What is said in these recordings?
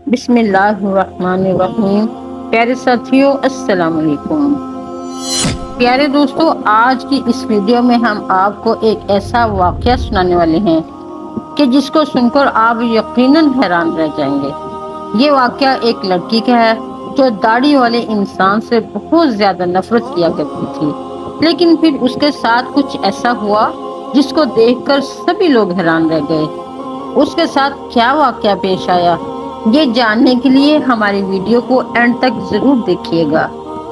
بسم اللہ الرحمن الرحیم۔ پیارے ساتھیوں، السلام علیکم۔ پیارے دوستوں، آج کی اس ویڈیو میں ہم آپ کو ایک ایسا واقعہ سنانے والے ہیں کہ جس کو سن کر آپ یقیناً حیران رہ جائیں گے۔ یہ واقعہ ایک لڑکی کا ہے جو داڑھی والے انسان سے بہت زیادہ نفرت کیا کرتی تھی، لیکن پھر اس کے ساتھ کچھ ایسا ہوا جس کو دیکھ کر سبھی لوگ حیران رہ گئے۔ اس کے ساتھ کیا واقعہ پیش آیا، یہ جاننے کے لیے ہماری ویڈیو کو اینڈ تک ضرور دیکھیے گا۔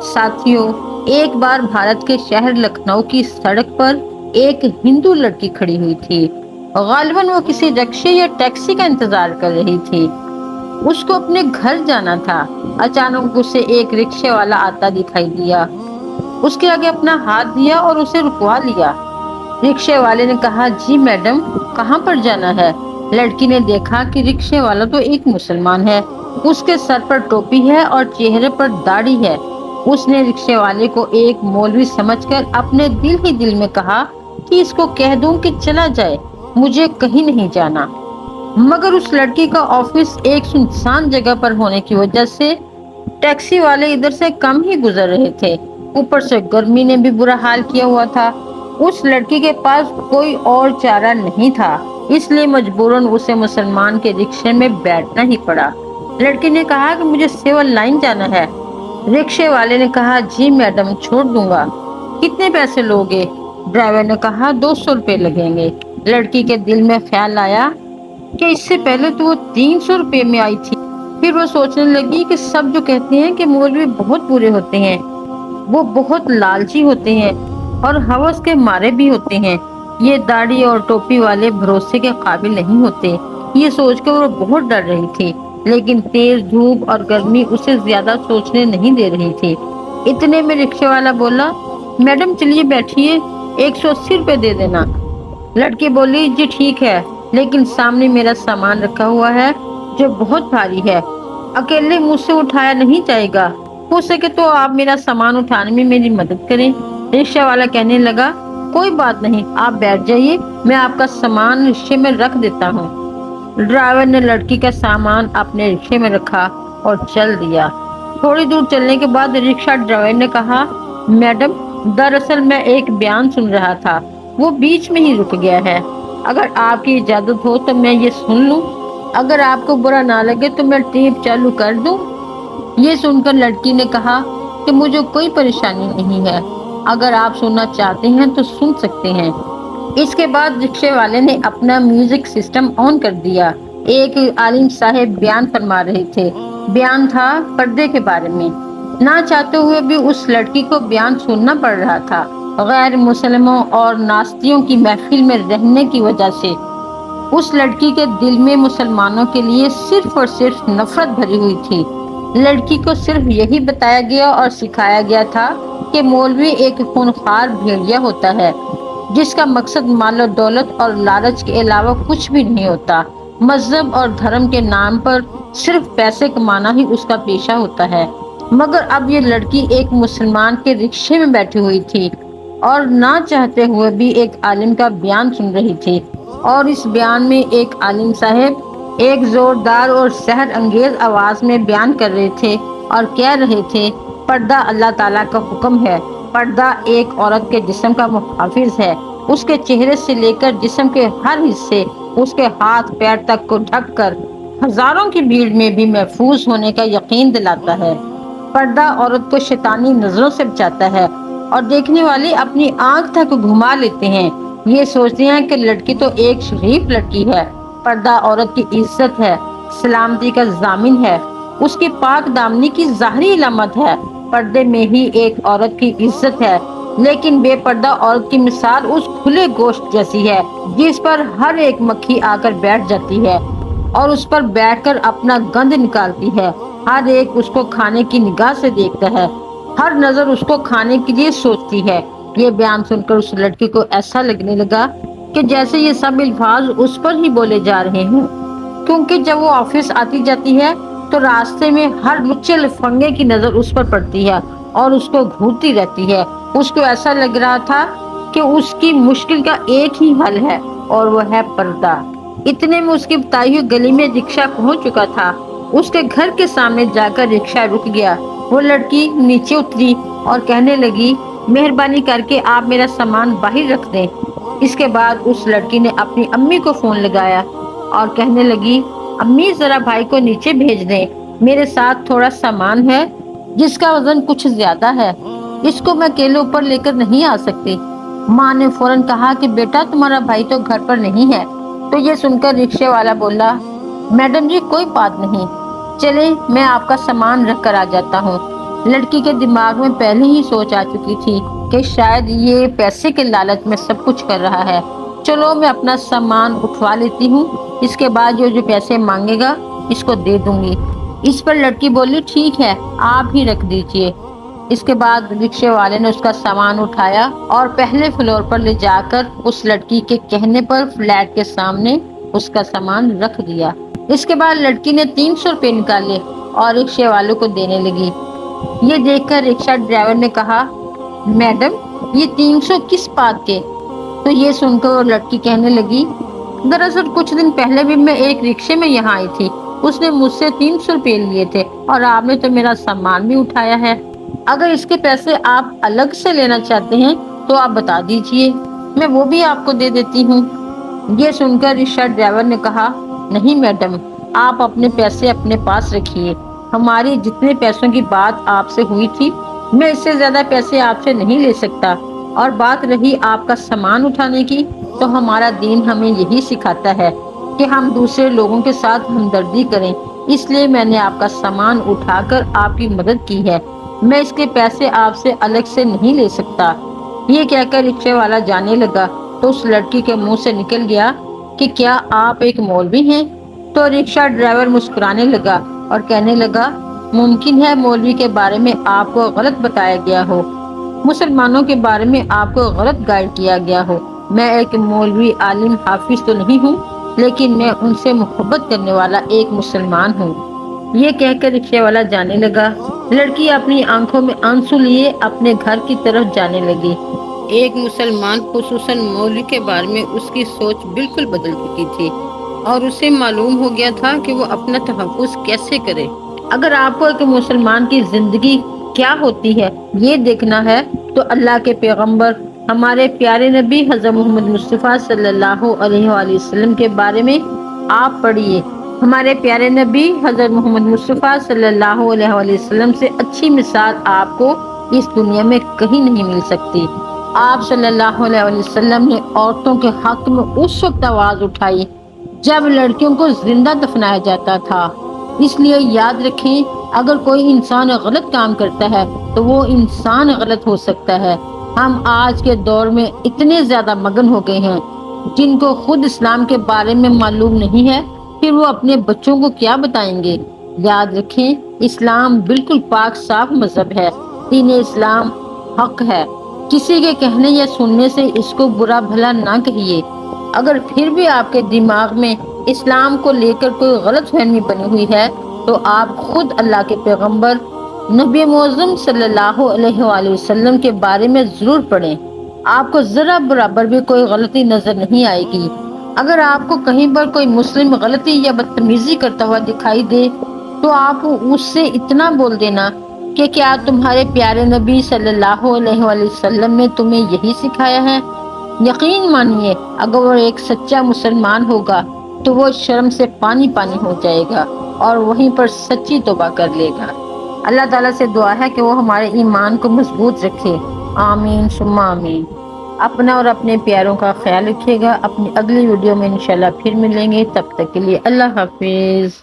ساتھیوں، ایک بار بھارت کے شہر لکھنؤ کی سڑک پر ایک ہندو لڑکی کھڑی ہوئی تھی۔ غالباً وہ کسی رکشے یا ٹیکسی کا انتظار کر رہی تھی۔ اس کو اپنے گھر جانا تھا۔ اچانک اسے ایک رکشے والا آتا دکھائی دیا۔ اس کے آگے اپنا ہاتھ دیا اور اسے رکوا لیا۔ رکشے والے نے کہا، جی میڈم، کہاں پر جانا ہے؟ لڑکی نے دیکھا کہ رکشے والا تو ایک مسلمان ہے۔ اس کے سر پر ٹوپی ہے اور چہرے پر داڑھی ہے۔ اس نے رکشے والے کو ایک مولوی سمجھ کر اپنے دل ہی دل میں کہا کہ اس کو کہہ دوں کہ چلا جائے، مجھے کہیں نہیں جانا۔ مگر اس لڑکی کا آفس ایک سنسان جگہ پر ہونے کی وجہ سے ٹیکسی والے ادھر سے کم ہی گزر رہے تھے۔ اوپر سے گرمی نے بھی برا حال کیا ہوا تھا۔ اس لڑکی کے پاس کوئی اور چارہ نہیں تھا، اس لیے مجبوراً اسے مسلمان کے رکشے میں بیٹھنا ہی پڑا۔ لڑکی نے کہا کہ مجھے سول لائن جانا ہے۔ رکشے والے نے کہا، جی میڈم، چھوڑ دوں گا۔ کتنے پیسے لوگے؟ ڈرائیور نے کہا، 200 روپے لگیں گے۔ لڑکی کے دل میں خیال آیا کہ اس سے پہلے تو وہ 300 روپے میں آئی تھی۔ پھر وہ سوچنے لگی کہ سب جو کہتے ہیں کہ مولوی بہت برے ہوتے ہیں، وہ بہت لالچی ہوتے ہیں اور ہوس کے مارے بھی ہوتے ہیں، یہ داڑھی اور ٹوپی والے بھروسے کے قابل نہیں ہوتے۔ یہ سوچ کر وہ بہت ڈر رہی تھی، لیکن تیز دھوپ اور گرمی اسے زیادہ سوچنے نہیں دے رہی تھی۔ اتنے میں رکشے والا بولا، میڈم چلیے بیٹھیے، 180 روپے دے دینا۔ لڑکی بولی، جی ٹھیک ہے، لیکن سامنے میرا سامان رکھا ہوا ہے جو بہت بھاری ہے، اکیلے مجھ سے اٹھایا نہیں جائے گا، ہو سکے تو آپ میرا سامان اٹھانے میں میری مدد کریں۔ رکشہ والا کہنے لگا، کوئی بات نہیں، آپ بیٹھ جائیے، میں آپ کا سامان رکشے میں رکھ دیتا ہوں۔ ڈرائیور نے لڑکی کا سامان اپنے رکشے میں رکھا اور چل دیا۔ تھوڑی دور چلنے کے بعد رکشہ ڈرائیور نے کہا، میڈم، دراصل میں ایک بیان سن رہا تھا، وہ بیچ میں ہی رک گیا ہے، اگر آپ کی اجازت ہو تو میں یہ سن لوں، اگر آپ کو برا نہ لگے تو میں ٹیپ چالو کر دوں۔ یہ سن کر لڑکی نے کہا کہ مجھے کوئی پریشانی نہیں ہے، اگر آپ سننا چاہتے ہیں تو سن سکتے ہیں۔ اس کے بعد رکشے والے نے اپنا میوزک سسٹم آن کر دیا۔ ایک عالم صاحب بیان فرما رہے تھے۔ بیان تھا پردے کے بارے میں۔ نہ چاہتے ہوئے بھی اس لڑکی کو بیان سننا پڑ رہا تھا، غیر مسلموں اور ناستیوں کی محفل میں رہنے کی وجہ سے اس لڑکی کے دل میں مسلمانوں کے لیے صرف اور صرف نفرت بھری ہوئی تھی۔ لڑکی کو صرف یہی بتایا گیا اور سکھایا گیا تھا کہ مولوی ایک خونخوار بھیڑیا ہوتا ہے جس کا مقصد مال و دولت اور لالچ کے علاوہ کچھ بھی نہیں ہوتا۔ مذہب اور دھرم کے نام پر صرف پیسے کمانا ہی اس کا پیشہ ہوتا ہے۔ مگر اب یہ لڑکی ایک مسلمان کے رکشے میں بیٹھی ہوئی تھی اور نہ چاہتے ہوئے بھی ایک عالم کا بیان سن رہی تھی، اور اس بیان میں ایک عالم صاحب ایک زوردار اور سحر انگیز آواز میں بیان کر رہے تھے اور کہہ رہے تھے، پردہ اللہ تعالیٰ کا حکم ہے، پردہ ایک عورت کے جسم کا محافظ ہے، اس کے چہرے سے لے کر جسم کے ہر حصے، اس کے ہاتھ پیر تک کو ڈھک کر ہزاروں کی بھیڑ میں بھی محفوظ ہونے کا یقین دلاتا ہے۔ پردہ عورت کو شیطانی نظروں سے بچاتا ہے اور دیکھنے والے اپنی آنکھ تک گھما لیتے ہیں، یہ سوچتے ہیں کہ لڑکی تو ایک شریف لڑکی ہے۔ پردہ عورت کی عزت ہے، سلامتی کا ضامن ہے، اس کی پاک دامنی کی ظاہری علامت ہے۔ پردے میں ہی ایک عورت کی عزت ہے، لیکن بے پردہ عورت کی مثال اس کھلے گوشت جیسی ہے جس پر ہر ایک مکھی آ کر بیٹھ جاتی ہے اور اس پر بیٹھ کر اپنا گند نکالتی ہے۔ ہر ایک اس کو کھانے کی نگاہ سے دیکھتا ہے، ہر نظر اس کو کھانے کے لیے سوچتی ہے۔ یہ بیان سن کر اس لڑکی کو ایسا لگنے لگا کہ جیسے یہ سب الفاظ اس پر ہی بولے جا رہے ہیں، کیونکہ جب وہ آفس آتی جاتی ہے تو راستے میں ہر لچے لفنگے کی نظر اس پر پڑتی ہے اور اس کو گھورتی رہتی ہے۔ اس کو ایسا لگ رہا تھا کہ اس کی مشکل کا ایک ہی حل ہے اور وہ ہے پردہ۔ اتنے میں اس کی بتائی ہوئی گلی میں رکشہ پہنچ چکا تھا اس کے گھر کے سامنے جا کر رکشہ رک گیا۔ وہ لڑکی نیچے اتری اور کہنے لگی، مہربانی کر کے آپ میرا سامان باہر رکھ دیں۔ اس کے بعد اس لڑکی نے اپنی امی کو فون لگایا اور کہنے لگی، امی ذرا بھائی کو نیچے بھیج دیں، میرے ساتھ تھوڑا سامان ہے جس کا وزن کچھ زیادہ ہے، اس کو میں اکیلے اوپر لے کر نہیں آ سکتی۔ ماں نے فوراً کہا کہ بیٹا تمہارا بھائی تو گھر پر نہیں ہے۔ تو یہ سن کر رکشے والا بولا، میڈم جی کوئی بات نہیں، چلے میں آپ کا سامان رکھ کر آ جاتا ہوں۔ لڑکی کے دماغ میں پہلے ہی سوچ آ چکی تھی کہ شاید یہ پیسے کے لالچ میں سب کچھ کر رہا ہے، چلو میں اپنا سامان اٹھوا لیتی ہوں، اس کے بعد جو پیسے مانگے گا اس کو دے دوں گی۔ اس پر لڑکی بولی، ٹھیک ہے آپ ہی رکھ دیجئے۔ اس کے بعد رکشے والے نے اس کا سامان اٹھایا اور پہلے فلور پر لے جا کر اس لڑکی کے کہنے پر فلیٹ کے سامنے اس کا سامان رکھ دیا۔ اس کے بعد لڑکی نے 300 روپے نکالے اور رکشے والوں کو دینے لگی۔ یہ دیکھ کر رکشہ ڈرائیور نے کہا، میڈم یہ 300 کس بات کے؟ تو یہ سن کر وہ لڑکی کہنے لگی، دراصل کچھ دن پہلے بھی میں ایک رکشے میں یہاں آئی تھی، اس نے مجھ سے 300 روپے لیے تھے اور آپ نے تو میرا سامان بھی اٹھایا ہے۔ اگر اس کے پیسے آپ الگ سے لینا چاہتے ہیں تو آپ بتا دیجئے، میں وہ بھی آپ کو دے دیتی ہوں۔ یہ سن کر رکشہ ڈرائیور نے کہا، نہیں میڈم آپ اپنے پیسے اپنے پاس رکھیے، ہماری جتنے پیسوں کی بات آپ سے ہوئی تھی میں اس سے زیادہ پیسے آپ سے نہیں لے سکتا، اور بات رہی آپ کا سامان اٹھانے کی تو ہمارا دین ہمیں یہی سکھاتا ہے کہ ہم دوسرے لوگوں کے ساتھ ہمدردی کریں، اس لیے میں نے آپ کا سامان اٹھا کر آپ کی مدد کی ہے، میں اس کے پیسے آپ سے الگ سے نہیں لے سکتا۔ یہ کہہ کر رکشے والا جانے لگا تو اس لڑکی کے منہ سے نکل گیا کہ کیا آپ ایک مولوی ہیں؟ تو رکشہ ڈرائیور مسکرانے لگا اور کہنے لگا، ممکن ہے مولوی کے بارے میں آپ کو غلط بتایا گیا ہو، مسلمانوں کے بارے میں آپ کو غلط گائیڈ کیا گیا ہو، میں ایک مولوی عالم حافظ تو نہیں ہوں، لیکن میں ان سے محبت کرنے والا ایک مسلمان ہوں۔ یہ کہہ کر رکشے والا جانے لگا۔ لڑکی اپنی آنکھوں میں آنسو لیے اپنے گھر کی طرف جانے لگی۔ ایک مسلمان خصوصاً مولوی کے بارے میں اس کی سوچ بالکل بدل چکی تھی اور اسے معلوم ہو گیا تھا کہ وہ اپنا تحفظ کیسے کرے۔ اگر آپ کو ایک مسلمان کی زندگی کیا ہوتی ہے یہ دیکھنا ہے تو اللہ کے پیغمبر ہمارے پیارے نبی حضرت محمد مصطفیٰ صلی اللہ علیہ وآلہ وسلم کے بارے میں آپ پڑھیے۔ ہمارے پیارے نبی حضرت محمد مصطفیٰ صلی اللہ علیہ وآلہ وسلم سے اچھی مثال آپ کو اس دنیا میں کہیں نہیں مل سکتی۔ آپ صلی اللہ علیہ وآلہ وسلم نے عورتوں کے حق میں اس وقت آواز اٹھائی جب لڑکیوں کو زندہ دفنایا جاتا تھا۔ اس لیے یاد رکھیں، اگر کوئی انسان غلط کام کرتا ہے تو وہ انسان غلط ہو سکتا ہے۔ ہم آج کے دور میں اتنے زیادہ مگن ہو گئے ہیں جن کو خود اسلام کے بارے میں معلوم نہیں ہے، پھر وہ اپنے بچوں کو کیا بتائیں گے؟ یاد رکھیں، اسلام بالکل پاک صاف مذہب ہے، دین اسلام حق ہے، کسی کے کہنے یا سننے سے اس کو برا بھلا نہ کہیے۔ اگر پھر بھی آپ کے دماغ میں اسلام کو لے کر کوئی غلط فہمی بنی ہوئی ہے تو آپ خود اللہ کے پیغمبر نبی معظم صلی اللہ علیہ وآلہ وسلم کے بارے میں ضرور پڑھیں، آپ کو ذرا برابر بھی کوئی غلطی نظر نہیں آئے گی۔ اگر آپ کو کہیں پر کوئی مسلم غلطی یا بدتمیزی کرتا ہوا دکھائی دے تو آپ اس سے اتنا بول دینا کہ کیا تمہارے پیارے نبی صلی اللہ علیہ وآلہ وسلم نے تمہیں یہی سکھایا ہے؟ یقین مانیے اگر وہ ایک سچا مسلمان ہوگا تو وہ شرم سے پانی پانی ہو جائے گا اور وہیں پر سچی توبہ کر لے گا۔ اللہ تعالیٰ سے دعا ہے کہ وہ ہمارے ایمان کو مضبوط رکھے، آمین ثم آمین۔ اپنا اور اپنے پیاروں کا خیال رکھیے گا۔ اپنی اگلی ویڈیو میں انشاءاللہ پھر ملیں گے، تب تک کے لیے اللہ حافظ۔